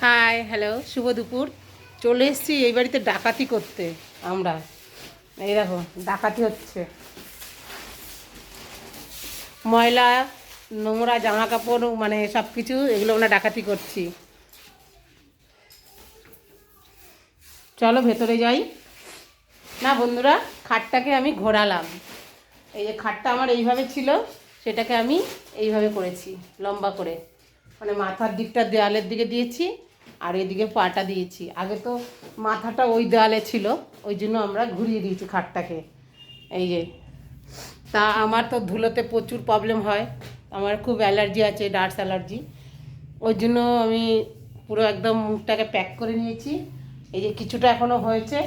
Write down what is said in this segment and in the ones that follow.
Hi hello শুভ দুপুর। চলে এসেছি এই বাড়িতে ডাকাতি করতে। আমরা এই দেখো ডাকাতি হচ্ছে, ময়লা নোংরা জামা কাপড় মানে সব কিছু এগুলো আমরা ডাকাতি করছি। চলো ভেতরে যাই। না বন্ধুরা, খাটটাকে আমি ঘোরালাম। এই যে খাটটা আমার এইভাবে ছিল, সেটাকে আমি এইভাবে করেছি লম্বা করে, মানে মাথার দিকটা দেয়ালের দিকে দিয়েছি আর এদিকে পাটা দিয়েছি। আগে তো মাথাটা ওই দেয়ালে ছিল, ওই জন্য আমরা ঘুরিয়ে দিয়েছি খাটটাকে। এই যে তা আমার তো ধুলোতে প্রচুর প্রবলেম হয়, আমার খুব অ্যালার্জি আছে, ডাস্ট অ্যালার্জি। ওই জন্য আমি পুরো একদম মুখটাকে প্যাক করে নিয়েছি। এই যে কিছুটা এখনও হয়েছে,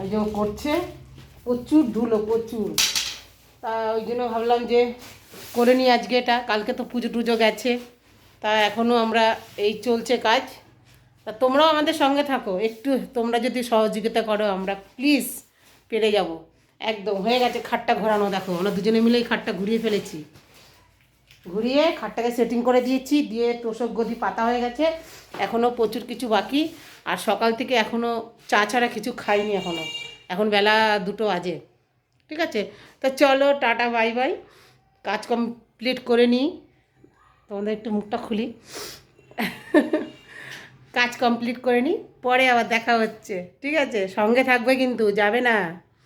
এই যে ও করছে, প্রচুর ধুলো প্রচুর। তা ওই জন্য ভাবলাম যে করে নিই আজকে এটা, কালকে তো পুজো টুজো গেছে। তা এখনও আমরা এই চলছে কাজ। তা তোমরাও আমাদের সঙ্গে থাকো, একটু তোমরা যদি সহযোগিতা করো আমরা প্লিজ পেরে যাব। একদম হয়ে গেছে খাটটা ঘোরানো, দেখো আমরা দুজনে মিলেই খাটটা ঘুরিয়ে ফেলেছি। ঘুরিয়ে খাটটাকে সেটিং করে দিয়েছি, দিয়ে তোষক গদি পাতা হয়ে গেছে। এখনও প্রচুর কিছু বাকি, আর সকাল থেকে এখনও চা ছাড়া কিছু খাইনি এখনও। এখন বেলা 2টো বাজে। ঠিক আছে, তা চলো টাটা বাই বাই, কাজ কমপ্লিট করে নিই। তোমাদের একটু মুখটা খুলি, কাজ কমপ্লিট করে নিই, পরে আবার দেখা হচ্ছে। ঠিক আছে, সঙ্গে থাকবে কিন্তু, যাবে না।